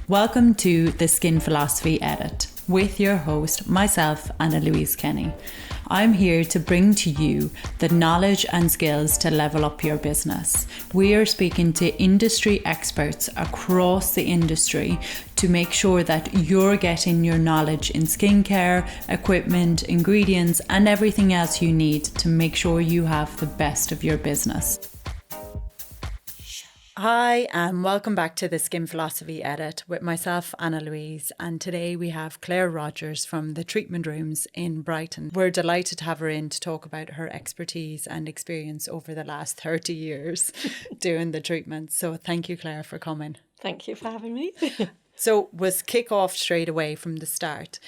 Welcome to the Skin Philosophy Edit with your host, myself, Anna Louise Kenny. I'm here to bring to you the knowledge and skills to level up your business. We are speaking to industry experts across the industry to make sure that you're getting your knowledge in skincare, equipment, ingredients, and everything else you need to make sure you have the best of your business. Hi, and welcome back to the Skin Philosophy Edit with myself, Anna Louise, and today we have Clare Rogers from the treatment rooms in Brighton. We're delighted to have her in to talk about her expertise and experience over the last 30 years doing the treatments. So thank you, Clare, for coming. Thank you for having me. So was kick off straight away from the start.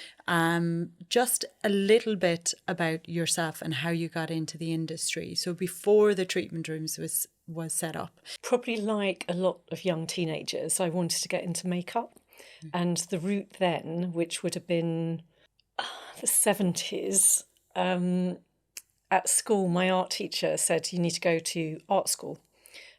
Just a little bit about yourself and how you got into the industry. So before the treatment rooms was set up. Probably like a lot of young teenagers, I wanted to get into makeup. And the route then, which would have been the 70s, at school, my art teacher said you need to go to art school.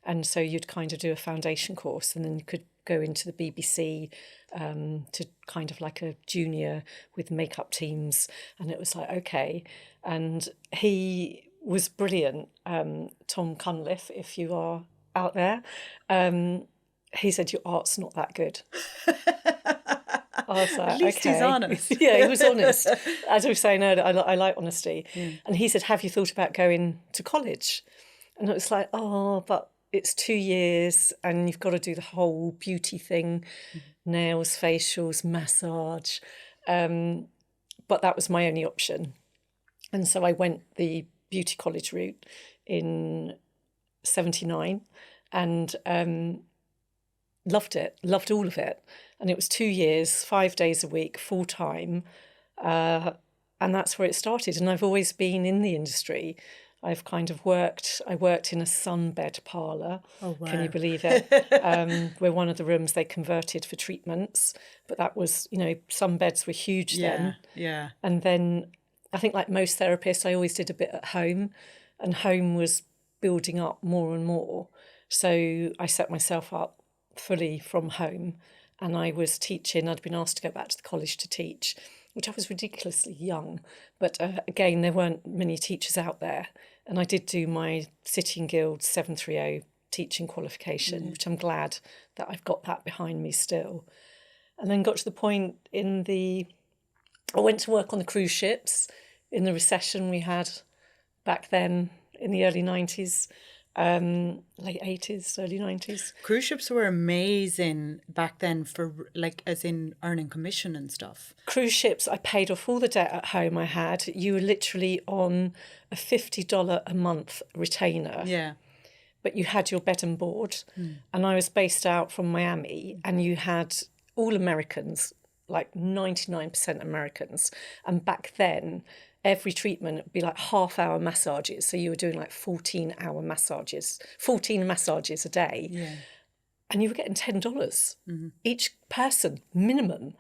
And so you'd kind of do a foundation course and then you could go into the BBC to kind of like a junior with makeup teams. And it was like, okay. And he was brilliant, Tom Cunliffe, if you are out there. He said, your art's not that good. I was like, at least okay. He's honest. Yeah, he was honest. As I was saying earlier, I like honesty. And he said, have you thought about going to college? And it was like, oh, but it's 2 years and you've got to do the whole beauty thing, nails, facials, massage. But that was my only option. And so I went the beauty college route in 79 and loved all of it. And it was 2 years, 5 days a week, full time. And that's where it started. And I've always been in the industry. I've kind of I worked in a sunbed parlour. Oh, wow. Can you believe it? Where one of the rooms they converted for treatments. But that was, sunbeds were huge then. Yeah. And then I think like most therapists, I always did a bit at home, and home was building up more and more. So I set myself up fully from home and I was teaching. I'd been asked to go back to the college to teach, which I was ridiculously young. But again, there weren't many teachers out there. And I did do my City and Guild 730 teaching qualification, which I'm glad that I've got that behind me still. And then got to the point I went to work on the cruise ships in the recession we had back then in the early 90s, late 80s, early 90s. Cruise ships were amazing back then for as in earning commission and stuff. Cruise ships, I paid off all the debt at home I had. You were literally on a $50 a month retainer. Yeah. But you had your bed and board. And I was based out from Miami and you had all Americans, like 99% Americans. And back then, every treatment would be like half-hour massages. So you were doing like 14 massages a day. Yeah. And you were getting $10 each person, minimum.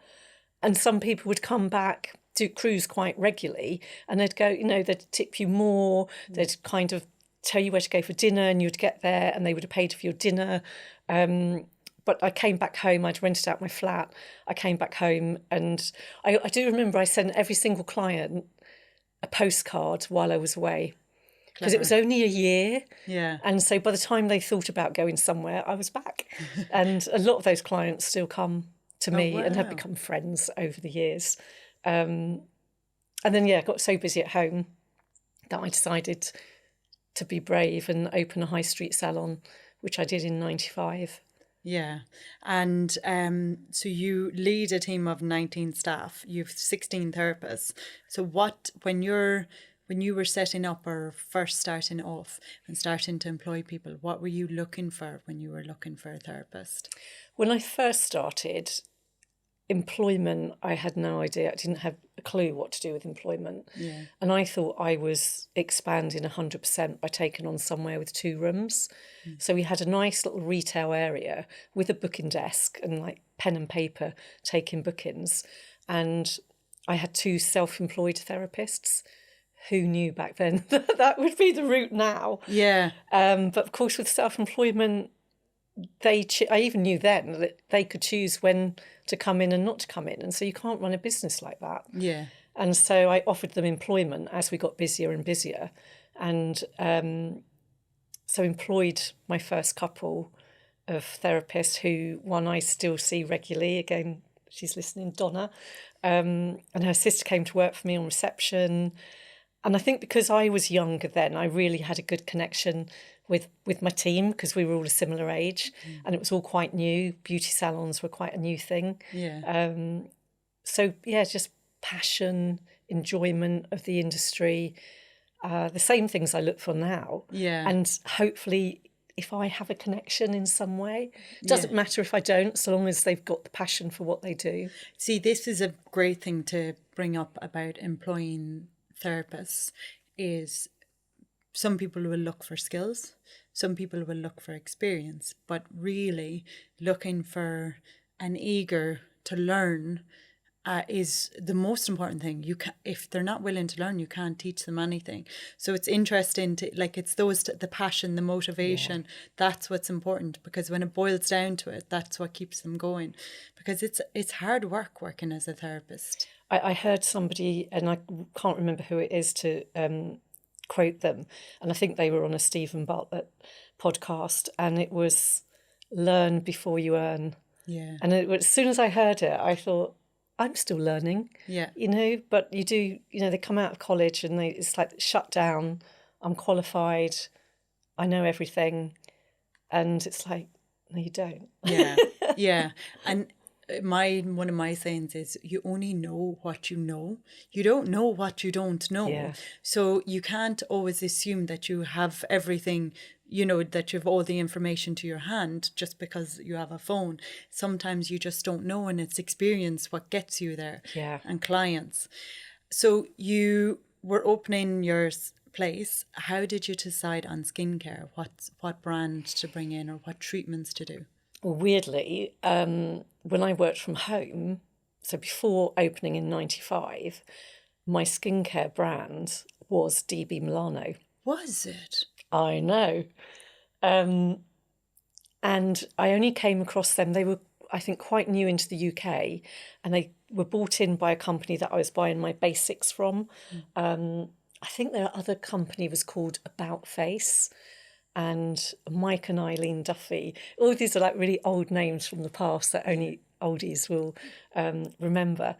And some people would come back to cruise quite regularly and they'd go, they'd tip you more. They'd kind of tell you where to go for dinner and you'd get there and they would have paid for your dinner. But I came back home, I'd rented out my flat. I came back home and I do remember I sent every single client a postcard while I was away. Because it was only a year. Yeah. And so by the time they thought about going somewhere, I was back. And a lot of those clients still come to me and have become friends over the years. And then, I got so busy at home that I decided to be brave and open a high street salon, which I did in 95. Yeah. And so you lead a team of 19 staff. You have 16 therapists. So when you were setting up or first starting off and starting to employ people, what were you looking for when you were looking for a therapist? When I first started, employment, I had no idea. I didn't have a clue what to do with employment. Yeah. And I thought I was expanding 100% by taking on somewhere with 2 rooms. So we had a nice little retail area with a booking desk and like pen and paper taking bookings. And I had 2 self-employed therapists. Who knew back then that would be the route now? Yeah. But of course, with self-employment, I even knew then that they could choose when to come in and not to come in. And so you can't run a business like that. Yeah. And so I offered them employment as we got busier and busier. And so employed my first couple of therapists who one I still see regularly. Again, she's listening, Donna. And her sister came to work for me on reception. And I think because I was younger then, I really had a good connection with my team because we were all a similar age and it was all quite new. Beauty salons were quite a new thing. Yeah. So, yeah, just passion, enjoyment of the industry, the same things I look for now. Yeah. And hopefully if I have a connection in some way, it doesn't matter if I don't, so long as they've got the passion for what they do. See, this is a great thing to bring up about employing therapists is some people will look for skills, some people will look for experience, but really looking for an eager to learn is the most important thing. You can, if they're not willing to learn, you can't teach them anything. So it's interesting to it's those the passion, the motivation. That's what's important, because when it boils down to it, that's what keeps them going. Because it's hard work working as a therapist. I heard somebody, and I can't remember who it is to quote them, and I think they were on a Stephen Bartlett podcast, and it was learn before you earn. Yeah. And as soon as I heard it, I thought, I'm still learning. Yeah. But you do, they come out of college and it's like shut down. I'm qualified. I know everything. And it's like, no, you don't. Yeah. Yeah. And one of my sayings is you only know what you know. You don't know what you don't know. Yeah. So you can't always assume that you have everything, that you have all the information to your hand just because you have a phone. Sometimes you just don't know, and it's experience what gets you there. Yeah. And clients. So you were opening your place. How did you decide on skincare? What brand to bring in or what treatments to do? Well, weirdly, when I worked from home, so before opening in 95, my skincare brand was DB Milano. Was it? I know. And I only came across them. They were, I think, quite new into the UK, and they were bought in by a company that I was buying my basics from. I think their other company was called About Face. And Mike and Eileen Duffy. All these are like really old names from the past that only oldies will remember.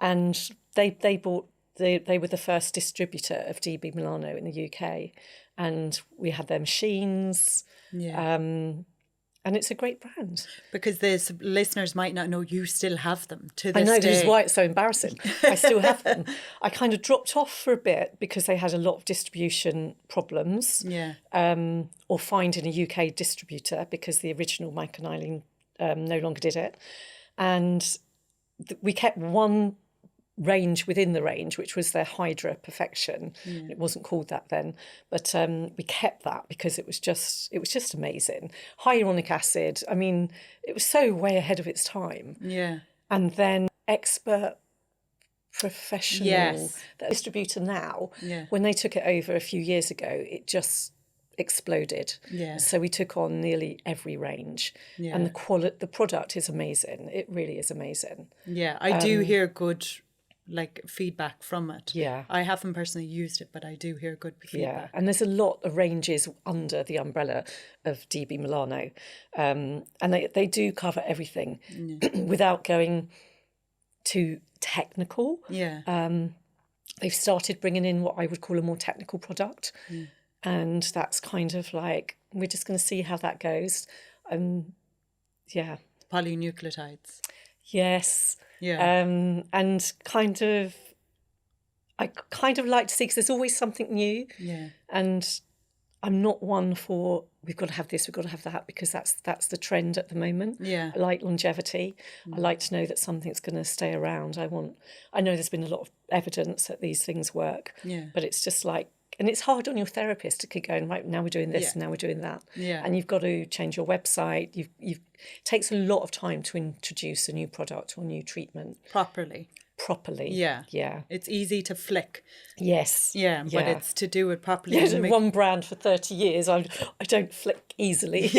And they were the first distributor of DB Milano in the UK. And we had their machines. Yeah. And it's a great brand. Because the listeners might not know you still have them to this day. I know, this is why it's so embarrassing. I still have them. I kind of dropped off for a bit because they had a lot of distribution problems. Yeah. Or finding a UK distributor because the original Mike and Eileen no longer did it. And we kept one range within the range, which was their Hydra Perfection. Yeah. It wasn't called that then, but we kept that because it was just amazing. Hyaluronic acid, I mean, it was so way ahead of its time. Yeah. And then Expert Professional, yes, the distributor now, yeah, when they took it over a few years ago, it just exploded. Yeah. So we took on nearly every range. Yeah. And the product is amazing. It really is amazing. Yeah, I do hear good feedback from it. Yeah. I haven't personally used it, but I do hear good feedback. Yeah, and there's a lot of ranges under the umbrella of DB Milano. And they do cover everything without going too technical. Yeah. They've started bringing in what I would call a more technical product. And that's kind of like, we're just going to see how that goes. Yeah. Polynucleotides. Yes. Yeah. And I kind of like to see, because there's always something new. Yeah. And I'm not one for, we've got to have this, we've got to have that, because that's the trend at the moment. Yeah. I like longevity. I like to know that something's going to stay around. I know there's been a lot of evidence that these things work. Yeah. But it's just like, and it's hard on your therapist to keep going, right, now we're doing this, and now we're doing that. Yeah. And you've got to change your website. It takes a lot of time to introduce a new product or new treatment. Properly. properly. Yeah. Yeah. It's easy to flick. Yes. Yeah, but it's to do it properly. Yeah, one brand for 30 years. I don't flick easily.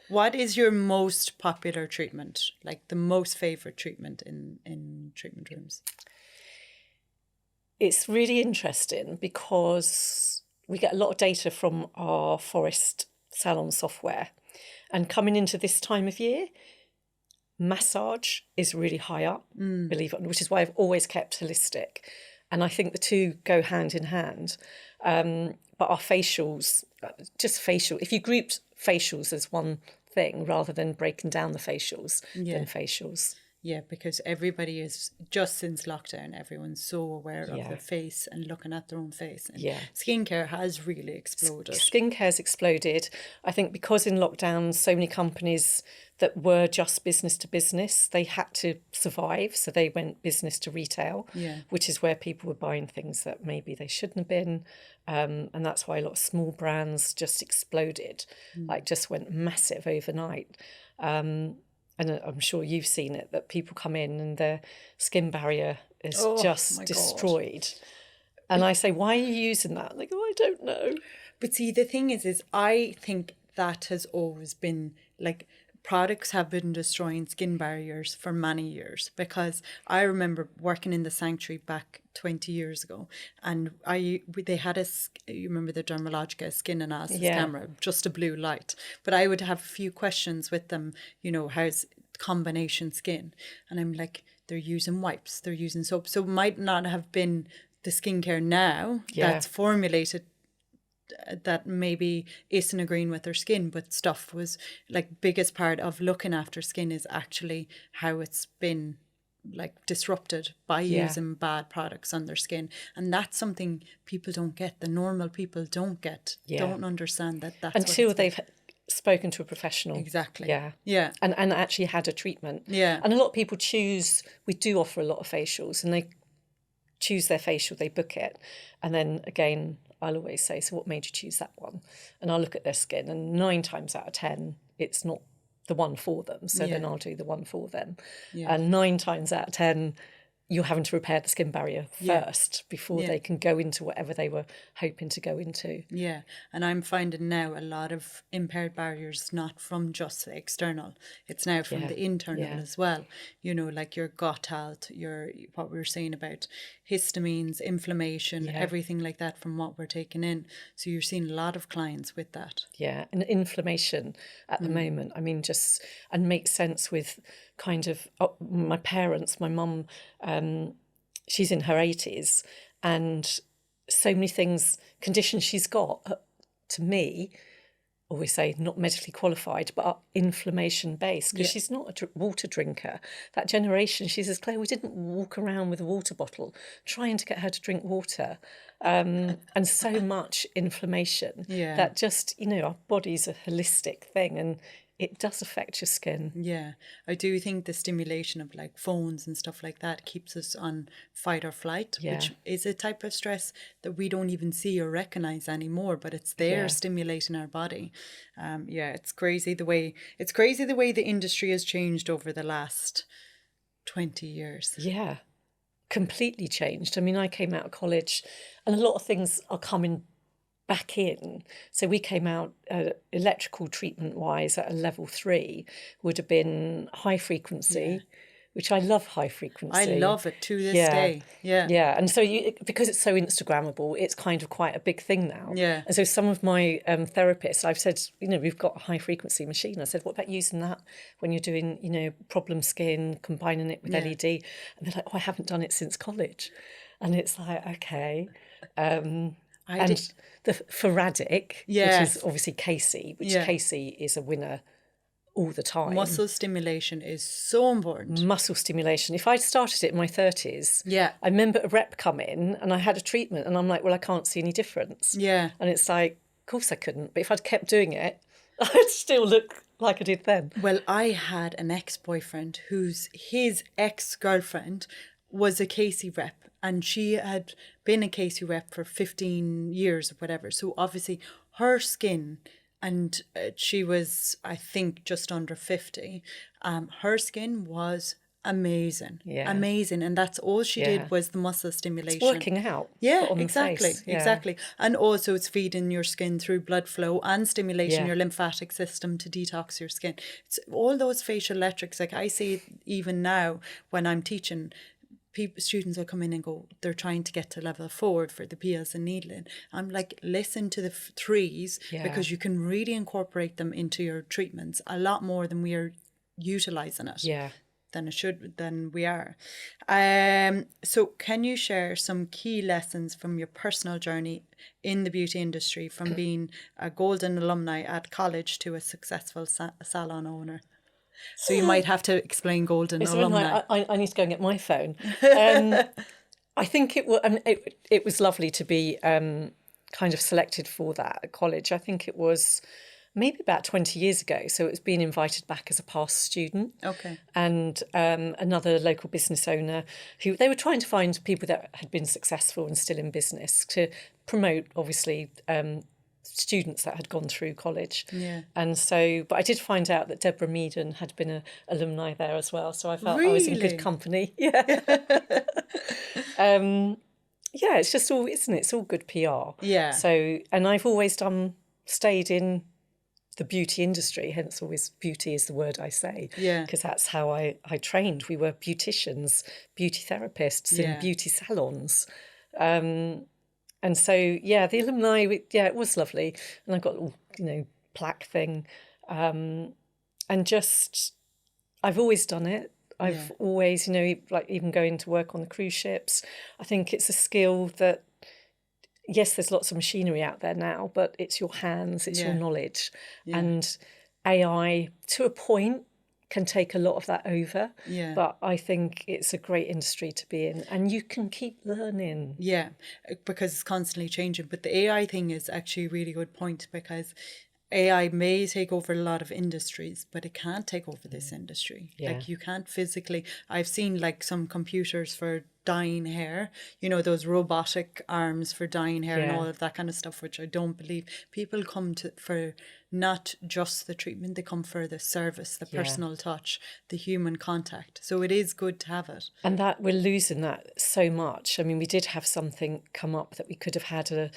What is your most popular treatment? Like the most favorite treatment in treatment rooms? It's really interesting because we get a lot of data from our Forest salon software. And coming into this time of year, massage is really high up, believe it or not, which is why I've always kept holistic. And I think the two go hand in hand. But our facials, just facial, if you grouped facials as one thing rather than breaking down the facials, then facials. Yeah, because everybody is, just since lockdown, everyone's so aware of their face and looking at their own face. And skincare has really exploded. Skincare's exploded. I think because in lockdown, so many companies that were just business to business, they had to survive. So they went business to retail, which is where people were buying things that maybe they shouldn't have been. And that's why a lot of small brands just exploded, like just went massive overnight. And I'm sure you've seen it, that people come in and their skin barrier is just destroyed. And I say, why are you using that? They go, I don't know. But see, the thing is I think that has always been, like, products have been destroying skin barriers for many years, because I remember working in the sanctuary back 20 years ago, and they had you remember the Dermalogica skin analysis camera, just a blue light, but I would have a few questions with them, how's combination skin, and I'm like, they're using wipes, they're using soap, so it might not have been the skincare now that's formulated that maybe isn't agreeing with their skin, but stuff was like, biggest part of looking after skin is actually how it's been like disrupted by using bad products on their skin. And that's something people don't get, the normal people don't get, don't understand that's until they've spoken to a professional. Exactly. Yeah. And actually had a treatment. Yeah. And a lot of people we do offer a lot of facials, and they choose their facial, they book it, and then again I'll always say, so what made you choose that one? And I'll look at their skin, and 9 times out of 10 it's not the one for them, so then I'll do the one for them. And 9 times out of 10 you're having to repair the skin barrier first before they can go into whatever they were hoping to go into. Yeah, and I'm finding now a lot of impaired barriers not from just the external, it's now from the internal as well. Like your gut health, what we were saying about histamines, inflammation, everything like that from what we're taking in. So you're seeing a lot of clients with that. Yeah, and inflammation at the moment, I mean, just, and makes sense with kind of my parents, my mum, she's in her 80s, and so many conditions she's got, to me, always say not medically qualified, but are inflammation based, because she's not a water drinker. That generation, she says, Claire, we didn't walk around with a water bottle trying to get her to drink water. And so much inflammation that just, our body's a holistic thing, and it does affect your skin. Yeah, I do think the stimulation of like phones and stuff like that keeps us on fight or flight, which is a type of stress that we don't even see or recognize anymore, but it's there stimulating our body. It's crazy the way the industry has changed over the last 20 years. Yeah, completely changed. I mean, I came out of college and a lot of things are coming back in. So we came out electrical treatment wise at a level 3 would have been high frequency, which I love high frequency. I love it to this day. Yeah. And so because it's so Instagrammable, it's kind of quite a big thing now. Yeah. And so some of my therapists, I've said, we've got a high frequency machine. I said, what about using that when you're doing, problem skin, combining it with LED? And they're like, I haven't done it since college. And it's like, okay. The Faradic, which is obviously Casey, which Casey is a winner all the time. Muscle stimulation is so important. Muscle stimulation. If I'd started it in my 30s, I remember a rep come in and I had a treatment and I'm like, well, I can't see any difference. Yeah. And it's like, of course I couldn't. But if I'd kept doing it, I'd still look like I did then. Well, I had an ex-boyfriend his ex-girlfriend was a Casey rep, and she had been a Casey rep for 15 years or whatever. So obviously her skin, and she was, I think, just under 50, her skin was Amazing. Yeah. Amazing. And that's all she Yeah. did was the muscle stimulation. It's working out. Yeah, on exactly. the face. Yeah. Exactly. And also it's feeding your skin through blood flow and stimulating Yeah. your lymphatic system to detox your skin. It's all those facial electrics. Like I see it even now when I'm teaching, students will come in and go, they're trying to get to level 4 for the peels and needling. I'm like, listen to the 3s Yeah. because you can really incorporate them into your treatments a lot more than we are utilizing it. Yeah. Than we are. So can you share some key lessons from your personal journey in the beauty industry, from being a golden alumni at college to a successful salon owner? So you might have to explain golden alumni. I need to go and get my phone. I think it was lovely to be kind of selected for that at college. I think it was maybe about 20 years ago. So it's been invited back as a past student. Okay. And another local business owner who they were trying to find people that had been successful and still in business to promote, obviously, students that had gone through college. Yeah. And so, but I did find out that Deborah Meaden had been an alumni there as well. So I felt I was in good company. Yeah. Yeah, it's just all, isn't it? It's all good PR. Yeah. So, and I've always stayed in the beauty industry, hence always beauty is the word I say. Yeah. Because that's how I trained. We were beauticians, beauty therapists in beauty salons. And so, yeah, the alumni, it was lovely. And I got a plaque thing. And just, I've always done it. I've always, like even going to work on the cruise ships. I think it's a skill that, yes, there's lots of machinery out there now, but it's your hands, it's your knowledge. Yeah. And AI, to a point, can take a lot of that over. Yeah. But I think it's a great industry to be in, and you can keep learning. Yeah, because it's constantly changing. But the AI thing is actually a really good point, because AI may take over a lot of industries, but it can't take over this industry. Yeah. Like you can't physically. I've seen like some computers for dyeing hair, those robotic arms for dyeing hair and all of that kind of stuff, which I don't believe. People come for not just the treatment, they come for the service, the personal touch, the human contact. So it is good to have it. And that we're losing that so much. I mean, we did have something come up that we could have had a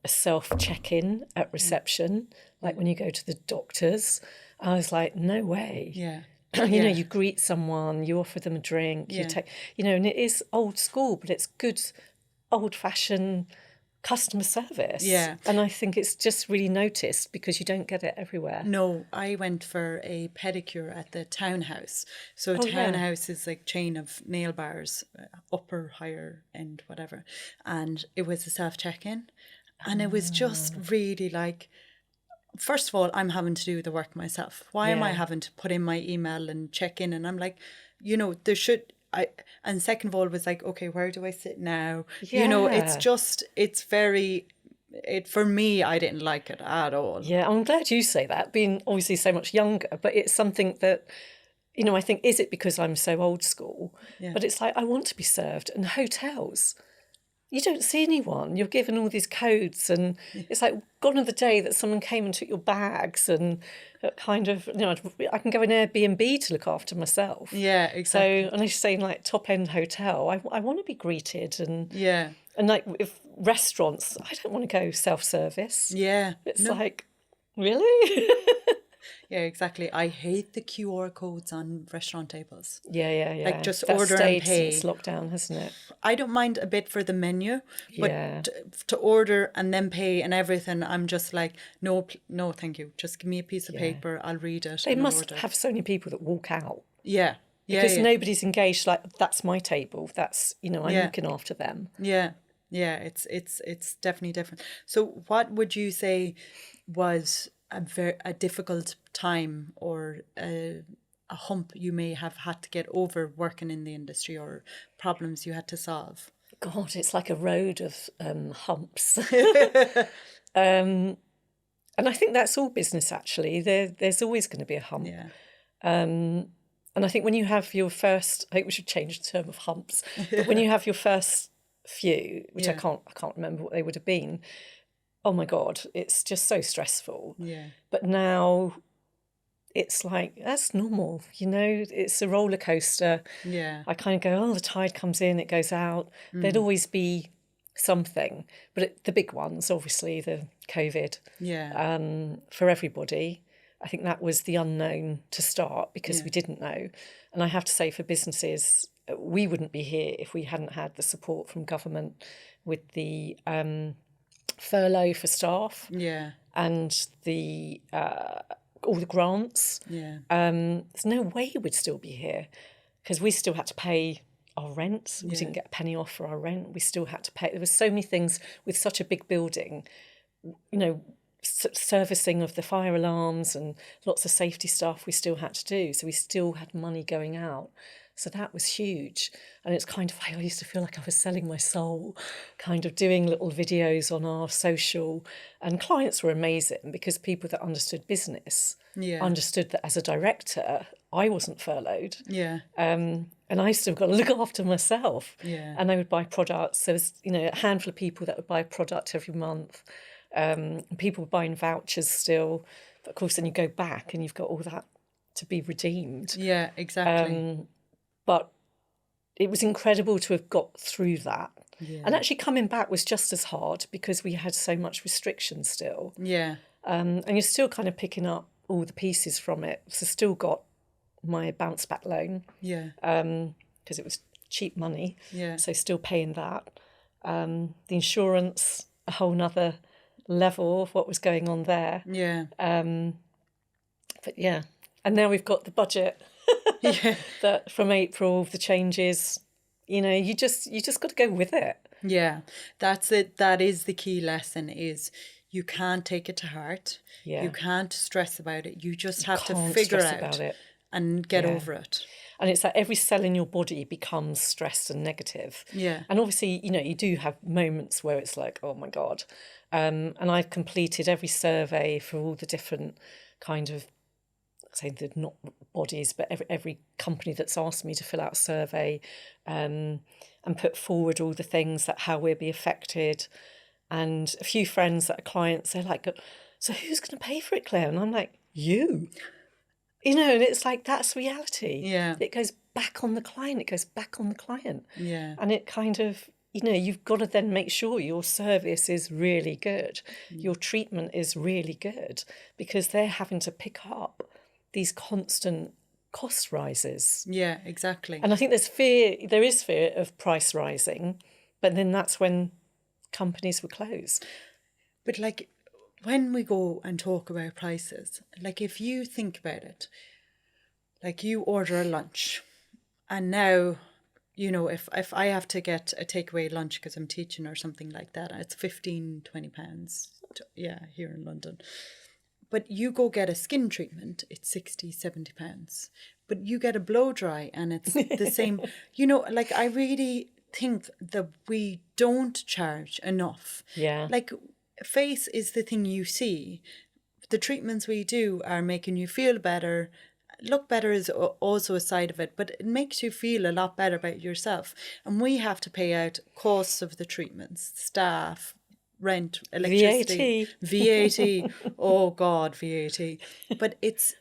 self-check-in at reception, like when you go to the doctors. I was like, no way. Yeah. You greet someone, you offer them a drink, you take, and it is old school, but it's good old-fashioned customer service. Yeah. And I think it's just really noticed because you don't get it everywhere. No, I went for a pedicure at the Townhouse. So Townhouse is like chain of nail bars, upper, higher end, whatever. And it was a self-check-in. And it was just really like, first of all, I'm having to do the work myself. Why am I having to put in my email and check in? And I'm like, there should... and second of all, it was like, okay, where do I sit now? Yeah. It's very, for me, I didn't like it at all. Yeah, I'm glad you say that, being obviously so much younger, but it's something that, I think, is it because I'm so old school? Yeah. But it's like, I want to be served. And hotels, you don't see anyone. You're given all these codes, and it's like gone are the day that someone came and took your bags, and kind of, I can go in Airbnb to look after myself. Yeah, exactly. So, and I was saying, like, top-end hotel, I want to be greeted, and like if restaurants, I don't want to go self-service. Yeah. It's like, really? Yeah, exactly. I hate the QR codes on restaurant tables. Yeah. Like just order and pay. Since lockdown, hasn't it? I don't mind a bit for the menu, but to order and then pay and everything, I'm just like, no, thank you. Just give me a piece of paper. I'll read it. They must have so many people that walk out. Yeah. Because nobody's engaged. Like, that's my table. That's, I'm looking after them. Yeah. Yeah. It's definitely different. So what would you say was a difficult time or a hump you may have had to get over working in the industry, or problems you had to solve? God, it's like a road of humps. And I think that's all business, actually. There's always going to be a hump. Yeah. And I think when you have your first, I think we should change the term of humps, but when you have your first few, which I can't remember what they would have been, oh my God, it's just so stressful. Yeah. But now it's like, that's normal, you know, it's a roller coaster. Yeah. I kind of go, oh, the tide comes in, it goes out. There'd always be something, but the big ones, obviously, the COVID, Yeah. for everybody. I think that was the unknown to start because we didn't know. And I have to say, for businesses, we wouldn't be here if we hadn't had the support from government with the furlough for staff Yeah. and the all the grants. Yeah. There's no way we'd still be here because we still had to pay our rent. We didn't get a penny off for our rent. We still had to pay. There were so many things with such a big building, you know, servicing of the fire alarms and lots of safety stuff we still had to do. So we still had money going out. So that was huge. And it's kind of, I used to feel like I was selling my soul, kind of doing little videos on our social. And clients were amazing because people that understood business understood that as a director, I wasn't furloughed. Yeah. And I still got to look after myself. Yeah. And I would buy products. There was, you know, a handful of people that would buy a product every month. People were buying vouchers still. But of course, then you go back and you've got all that to be redeemed. Yeah, exactly. But it was incredible to have got through that. Yeah. And actually coming back was just as hard because we had so much restriction still. Yeah. And you're still kind of picking up all the pieces from it. So still got my bounce back loan. Yeah. Because it was cheap money. Yeah. So still paying that. The insurance, a whole nother level of what was going on there. Yeah. But yeah. And now we've got the budget. Yeah. That from April, the changes, you know, you just got to go with it. Yeah, that's it. That is the key lesson: is you can't take it to heart. Yeah. You can't stress about it. You just have to Can't figure stress out about it. and get over it. And it's like every cell in your body becomes stressed and negative. Yeah. And obviously, you know, you do have moments where it's like, oh my God. And I've completed every survey for all the different kind of, say they're not bodies, but every company that's asked me to fill out a survey and put forward all the things that how we'll be affected. And a few friends that are clients, they're like, so who's going to pay for it, Claire? And I'm like, you. You know, and it's like, that's reality. Yeah. It goes back on the client. It goes back on the client. Yeah. And it kind of, you know, you've got to then make sure your service is really good. Your treatment is really good because they're having to pick up these constant cost rises. Yeah, exactly. And I think there is fear of price rising, but then that's when companies will close. But like when we go and talk about prices, like if you think about it, like you order a lunch and now, you know, if I have to get a takeaway lunch because I'm teaching or something like that, it's £15-20, here in London. But you go get a skin treatment, it's £60-70. But you get a blow dry and it's the same. You know, like I really think that we don't charge enough. Yeah. Like face is the thing you see. The treatments we do are making you feel better. Look better is also a side of it, but it makes you feel a lot better about yourself. And we have to pay out costs of the treatments, staff, rent, electricity, VAT. Oh God, VAT. But it's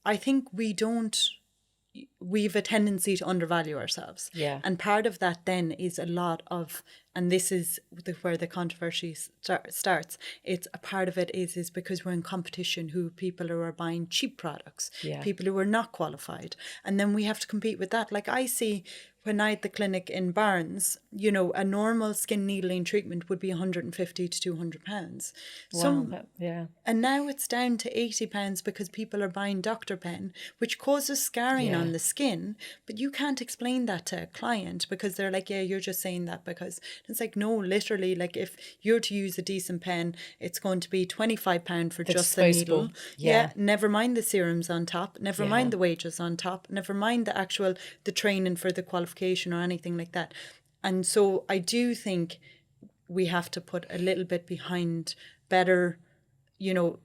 I think we've a tendency to undervalue ourselves. Yeah. And part of that then is a lot of, and this is where the controversy starts. It's a part of it is because we're in competition people who are buying cheap products, people who are not qualified. And then we have to compete with that. Like I see when I had the clinic in Barnes, you know, a normal skin needling treatment would be £150 to £200. Wow, And now it's down to £80 because people are buying Dr. Pen, which causes scarring on the skin. But you can't explain that to a client because they're like, yeah, you're just saying that because it's like, no, literally, like if you're to use a decent pen, it's going to be £25 for just the needle. Yeah. Never mind the serums on top, never mind the wages on top, never mind the training for the qualification or anything like that. And so I do think we have to put a little bit behind better, you know,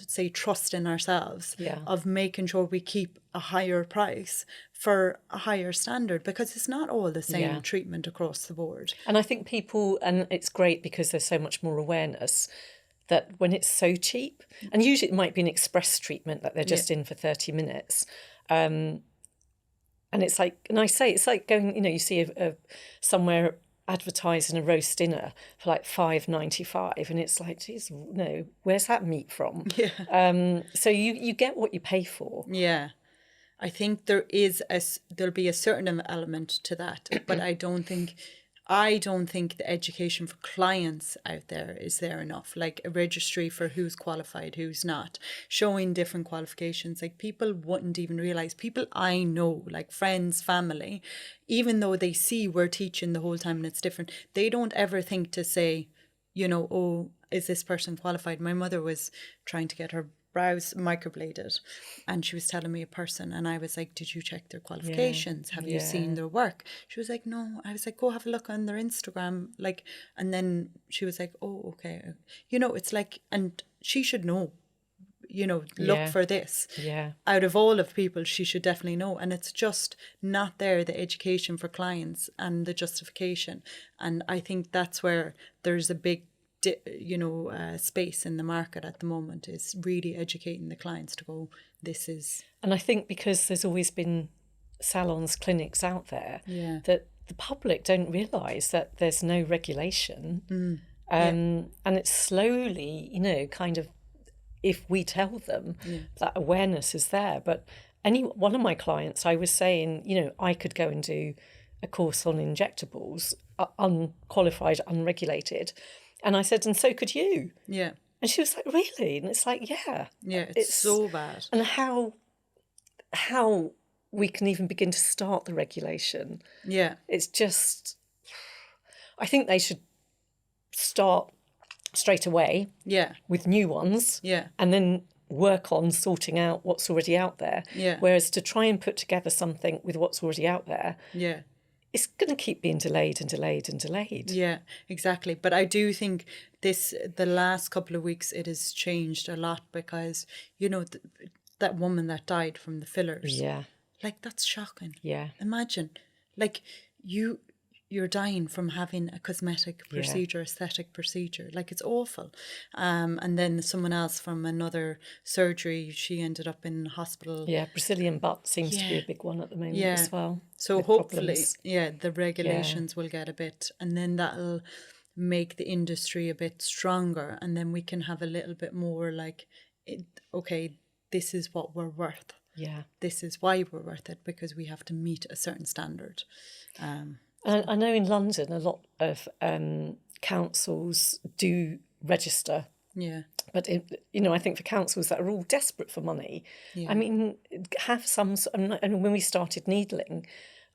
say trust in ourselves of making sure we keep a higher price for a higher standard because it's not all the same treatment across the board. And I think people, and it's great because there's so much more awareness, that when it's so cheap, and usually it might be an express treatment that they're just in for 30 minutes. And it's like, and I say, it's like going, you see somewhere advertising a roast dinner for like $5.95, and it's like, geez, no, where's that meat from? Yeah. So you get what you pay for. Yeah. I think there'll be a certain element to that, but I don't think the education for clients out there is there enough. Like a registry for who's qualified, who's not, showing different qualifications. Like people wouldn't even realize, people I know, like friends, family, even though they see we're teaching the whole time and it's different, they don't ever think to say, oh, is this person qualified? My mother was trying to get her brows microbladed, and she was telling me a person, and I was like, did you check their qualifications? Have you seen their work? She was like, no. I was like, go have a look on their Instagram, like. And then she was like, oh, okay. It's like, and she should know, look for this. Out of all of people, she should definitely know. And it's just not there, the education for clients and the justification. And I think that's where there's a big space in the market at the moment, is really educating the clients to go, this is. And I think because there's always been salons, clinics out there, that the public don't realise that there's no regulation. And it's slowly, kind of, if we tell them that awareness is there. But one of my clients, I was saying, I could go and do a course on injectables, unqualified, unregulated. And I said, and so could you. Yeah. And she was like, really? And it's like, yeah. Yeah, it's so bad. And how we can even begin to start the regulation. Yeah. It's just, I think they should start straight away. Yeah. With new ones. Yeah. And then work on sorting out what's already out there. Yeah. Whereas to try and put together something with what's already out there. Yeah. It's going to keep being delayed and delayed and delayed. Yeah, exactly. But I do think the last couple of weeks, it has changed a lot because, that woman that died from the fillers. Yeah. Like, that's shocking. Yeah. Imagine, like, you're dying from having a cosmetic procedure, aesthetic procedure. Like, it's awful. And then someone else from another surgery, she ended up in hospital. Yeah, Brazilian butt seems to be a big one at the moment as well. So hopefully, the regulations will get a bit, and then that'll make the industry a bit stronger, and then we can have a little bit more like, okay, this is what we're worth. Yeah. This is why we're worth it, because we have to meet a certain standard. I know in London a lot of councils do register. Yeah. But, I think for councils that are all desperate for money, I mean, have some, and when we started needling,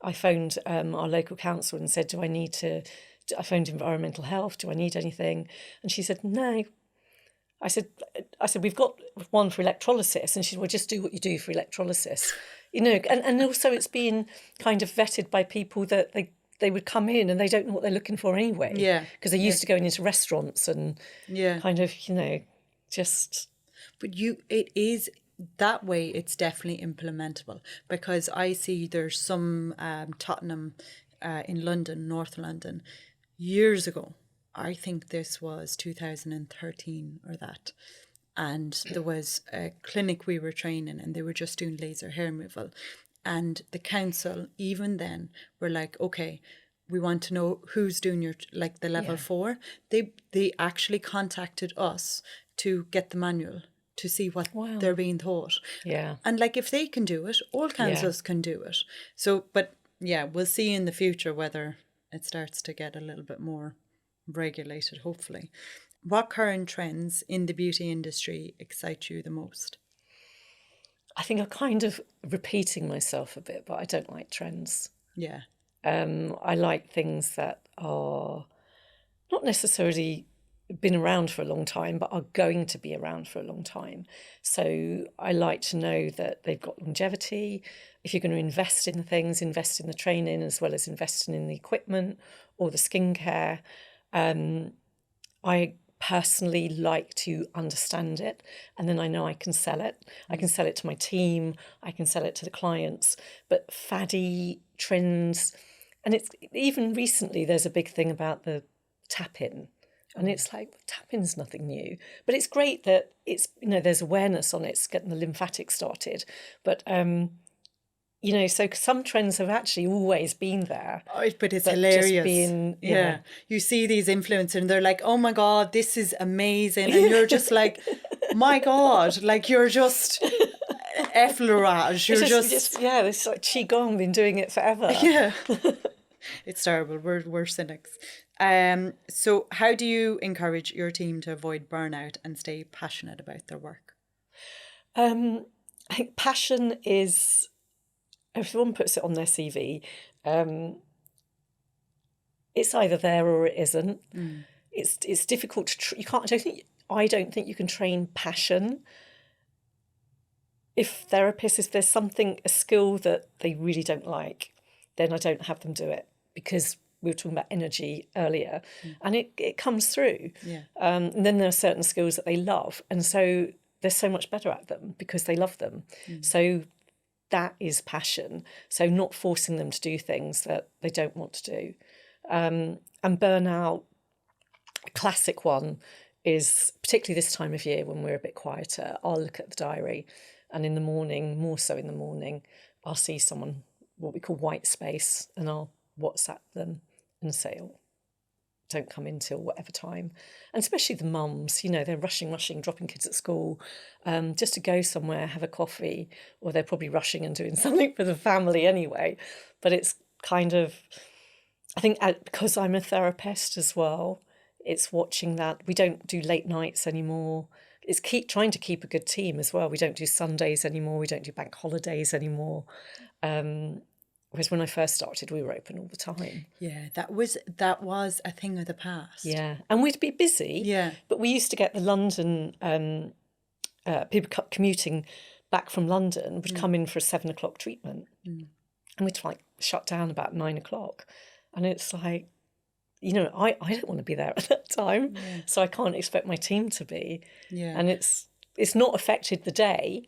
I phoned our local council and said, I phoned environmental health, do I need anything? And she said, no. I said, we've got one for electrolysis. And she said, well, just do what you do for electrolysis. And also it's being kind of vetted by people that they would come in and they don't know what they're looking for anyway. Yeah. Because they're used to going into restaurants and kind of, just. But it is that way, it's definitely implementable, because I see there's some Tottenham in London, North London, years ago. I think this was 2013 or that. And there was a clinic we were training, and they were just doing laser hair removal. And the council, even then, were like, okay, we want to know who's doing the level 4. They actually contacted us to get the manual to see what they're being taught. Yeah. And if they can do it, all councils can do it. So, but we'll see in the future whether it starts to get a little bit more regulated, hopefully. What current trends in the beauty industry excite you the most? I think I'm kind of repeating myself a bit, but I don't like trends. Yeah. I like things that are not necessarily been around for a long time, but are going to be around for a long time. So I like to know that they've got longevity. If you're going to invest in things, invest in the training as well as investing in the equipment or the skincare. I personally like to understand it, and then I know I can sell it. I can sell it to my team, I can sell it to the clients. But faddy trends, and it's even recently there's a big thing about the tap-in. And it's like, tapping's nothing new. But it's great that it's, there's awareness on it. It's getting the lymphatics started. But, so some trends have actually always been there. Oh, but it's hilarious. Yeah. You see these influencers and they're like, oh my God, this is amazing. And you're just like, my God, like you're just effleurage. You're just it's like Qigong, been doing it forever. Yeah. It's terrible. We're cynics. So how do you encourage your team to avoid burnout and stay passionate about their work? I think passion is, if someone puts it on their CV, it's either there or it isn't. It's difficult to you can't. I don't think you can train passion. If there's a skill that they really don't like, then I don't have them do it, because we were talking about energy earlier, and it comes through. Yeah. And then there are certain skills that they love, and so they're so much better at them because they love them. So that is passion. So not forcing them to do things that they don't want to do. And burnout, a classic one, is particularly this time of year when we're a bit quieter. I'll look at the diary, and in the morning, more so in the morning, I'll see someone, what we call white space, and I'll WhatsApp them and say, oh, don't come in till whatever time. And especially the mums, they're rushing, dropping kids at school, just to go somewhere, have a coffee, or they're probably rushing and doing something for the family anyway. But it's kind of, I think because I'm a therapist as well, it's watching that. We don't do late nights anymore. It's trying to keep a good team as well. We don't do Sundays anymore. We don't do bank holidays anymore. Whereas when I first started, we were open all the time. Yeah, that was a thing of the past. Yeah, and we'd be busy. Yeah. But we used to get the London people commuting back from London would come in for a 7 o'clock treatment, and we'd shut down about 9 o'clock, and it's like, I don't want to be there at that time, so I can't expect my team to be. Yeah, and it's not affected the day.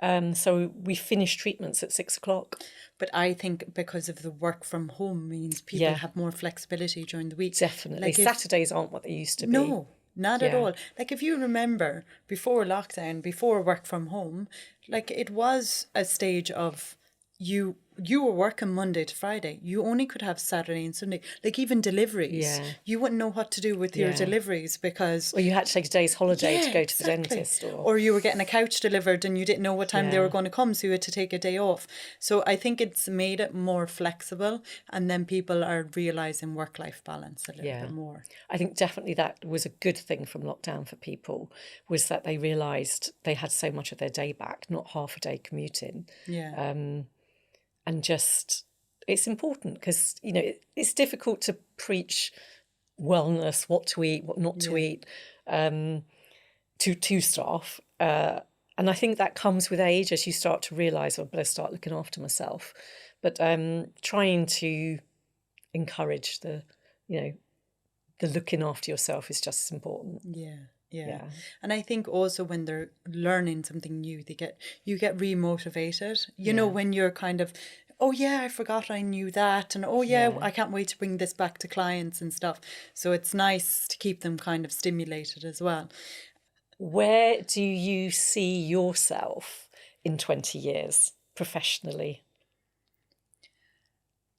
So we finish treatments at 6 o'clock. But I think because of the work from home means people have more flexibility during the week. Definitely. Saturdays aren't what they used to be. No, not at all. Like if you remember before lockdown, before work from home, like it was a stage of you were working Monday to Friday. You only could have Saturday and Sunday. Like even deliveries. Yeah. You wouldn't know what to do with your deliveries because... Or you had to take a day's holiday to go to the dentist. Or you were getting a couch delivered and you didn't know what time they were going to come, so you had to take a day off. So I think it's made it more flexible, and then people are realising work-life balance a little bit more. I think definitely that was a good thing from lockdown for people, was that they realised they had so much of their day back, not half a day commuting. Yeah. And just, it's important because, it's difficult to preach wellness, what to eat, what not to eat, to staff. And I think that comes with age as you start to realise, I better start looking after myself. But trying to encourage the looking after yourself is just as important. Yeah. And I think also when they're learning something new, you get remotivated. You know, when you're kind of, oh yeah, I forgot I knew that, and oh yeah, I can't wait to bring this back to clients and stuff. So it's nice to keep them kind of stimulated as well. Where do you see yourself in 20 years professionally?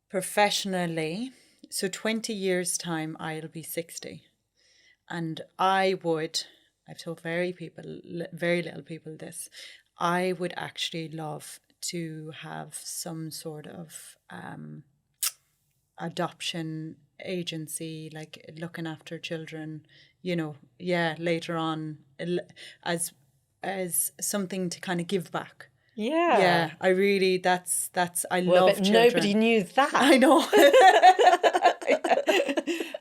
Professionally, so 20 years time, I'll be 60. And I've told very little people this, I would actually love to have some sort of adoption agency, like looking after children, later on as something to kind of give back. Yeah, I really, I love children. Nobody knew that. I know.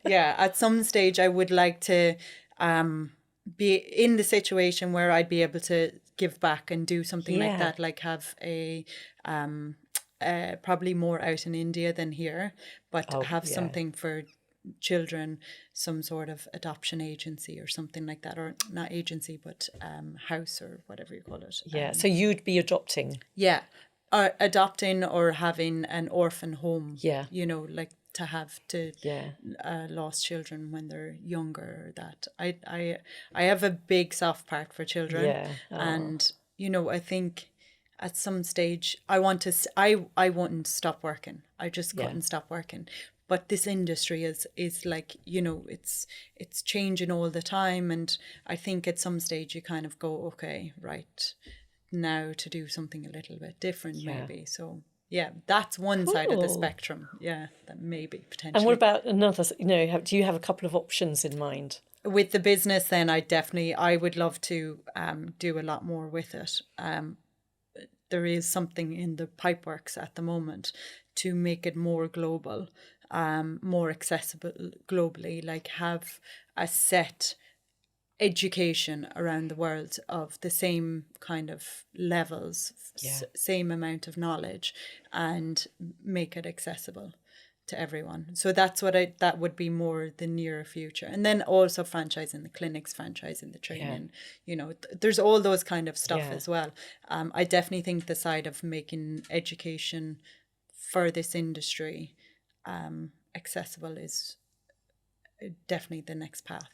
Yeah, at some stage I would like to be in the situation where I'd be able to give back and do something like that, like have a probably more out in India than here, but have something for children, some sort of adoption agency or something like that, or not agency, but house or whatever you call it. Yeah, so you'd be adopting. Yeah, adopting or having an orphan home. Yeah. Like have to Yeah. lost children when they're younger. That I have a big soft part for children. Yeah. And I think at some stage I I wouldn't stop working. I just couldn't stop working. But this industry is like, it's changing all the time, and I think at some stage you kind of go, okay, right, now to do something a little bit different, maybe. So yeah, that's one side of the spectrum. Yeah, that maybe potentially. And what about another? Do you have a couple of options in mind? With the business, then I would love to do a lot more with it. There is something in the pipeworks at the moment to make it more global, more accessible globally, like have a set education around the world of the same kind of levels, same amount of knowledge, and make it accessible to everyone. So that's that would be more the near future. And then also franchising the clinics, franchising the training, there's all those kind of stuff as well. I definitely think the side of making education for this industry accessible is definitely the next path.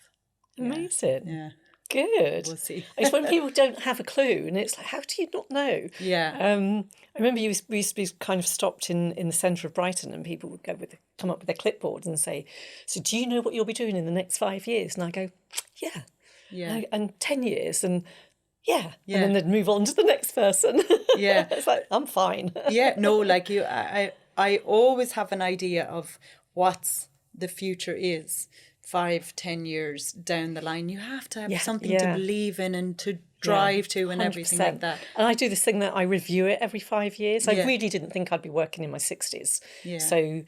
Amazing. Yeah. Good. We'll see. It's when people don't have a clue, and it's like, how do you not know? Yeah. I remember we used to be kind of stopped in the centre of Brighton, and people would come up with their clipboards and say, "So do you know what you'll be doing in the next 5 years?" And I go, "Yeah." Yeah. And 10 years, and yeah. And then they'd move on to the next person. Yeah. It's like, I'm fine. Yeah. No, like I always have an idea of what's the future is. 5-10 years down the line, you have to have something to believe in and to drive to and 100%. Everything like that. And I do this thing that I review it every 5 years. I really didn't think I'd be working in my 60s. Yeah. So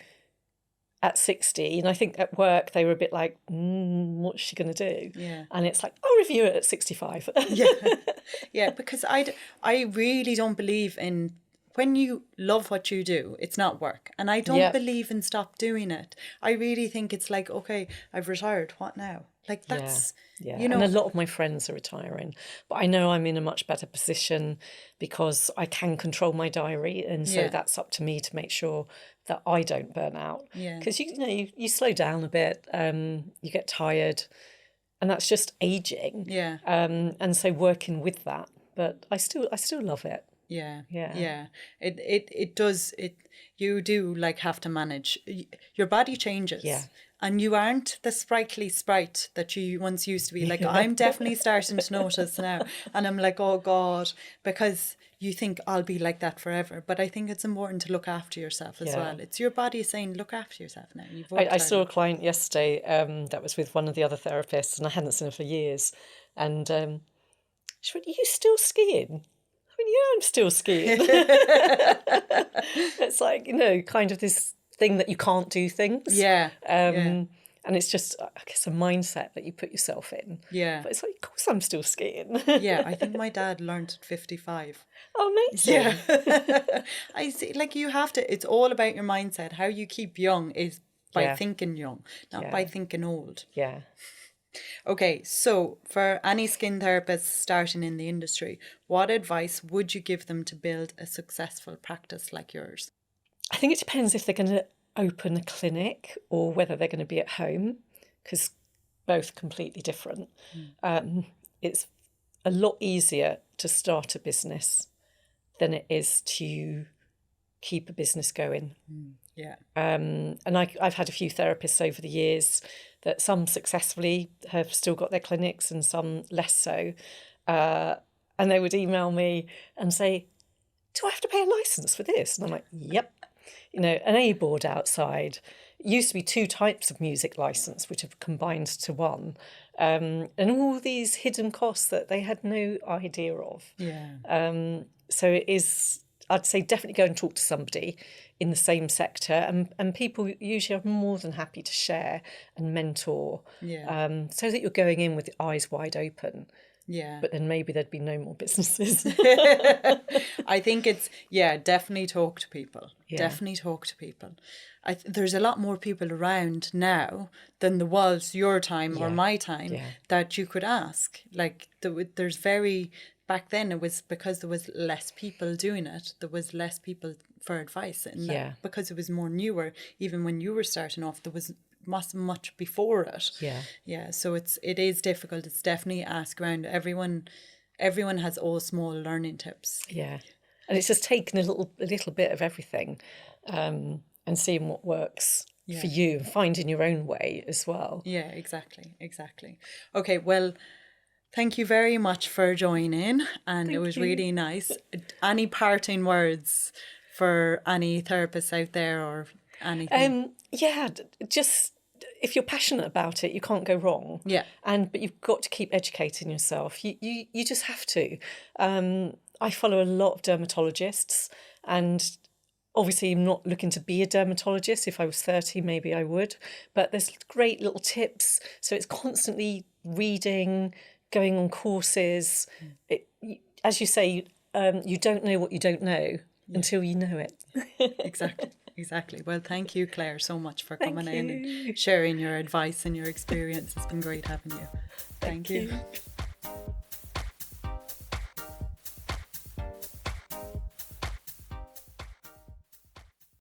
at 60, and I think at work they were a bit like, what's she going to do? Yeah. And it's like, I'll review it at 65. Yeah, because I really don't believe in, when you love what you do, it's not work. And I don't believe in stop doing it. I really think it's like, okay, I've retired. What now? Like that's, And a lot of my friends are retiring. But I know I'm in a much better position because I can control my diary. And so that's up to me to make sure that I don't burn out. Yeah. Because, you slow down a bit, you get tired. And that's just aging. Yeah. And so working with that. But I still love it. Yeah. It does. You do like have to manage. Your body changes. Yeah. And you aren't the sprightly sprite that you once used to be. Like I'm definitely starting to notice now, and I'm like, oh God, because you think I'll be like that forever. But I think it's important to look after yourself as well. It's your body saying, look after yourself now. I saw a client yesterday that was with one of the other therapists, and I hadn't seen her for years, and she went, "Are you still skiing?" Yeah, I'm still skiing. It's like, kind of this thing that you can't do things. Yeah. And it's just, I guess, a mindset that you put yourself in. Yeah. But it's like, of course I'm still skiing. Yeah, I think my dad learned at 55. Oh, amazing. Yeah. I see, like you have to, it's all about your mindset. How you keep young is by thinking young, not by thinking old. Yeah. Okay, so for any skin therapists starting in the industry, what advice would you give them to build a successful practice like yours? I think it depends if they're going to open a clinic or whether they're going to be at home, because both completely different. It's a lot easier to start a business than it is to keep a business going. Yeah. And I've had a few therapists over the years that some successfully have still got their clinics and some less so. And they would email me and say, "Do I have to pay a license for this?" And I'm like, "Yep." An A board outside. It used to be 2 types of music license, which have combined to one. And all these hidden costs that they had no idea of. Yeah. So it is, I'd say, definitely go and talk to somebody in the same sector, and people usually are more than happy to share and mentor, so that you're going in with your eyes wide open. Yeah. But then maybe there'd be no more businesses. I think it's, definitely talk to people. Yeah. Definitely talk to people. There's a lot more people around now than there was your time or my time that you could ask. Like there's back then it was because there was less people doing it. There was less people for advice in that, Yeah. because it was more newer. Even when you were starting off, there was much before it. Yeah. So it is difficult. It's definitely ask around. Everyone has all small learning tips. Yeah. And it's just taking a little bit of everything, and seeing what works for you, and finding your own way as well. Yeah, exactly. Okay, well, thank you very much for joining, and it was really nice. Any parting words for any therapists out there or anything? Just if you're passionate about it, you can't go wrong. Yeah. But you've got to keep educating yourself. You just have to. I follow a lot of dermatologists, and obviously I'm not looking to be a dermatologist. If I was 30, maybe I would. But there's great little tips. So it's constantly reading, going on courses. As you say, you don't know what you don't know until you know it. Exactly. Well, thank you, Claire, so much for coming in and sharing your advice and your experience. It's been great having you. Thank you.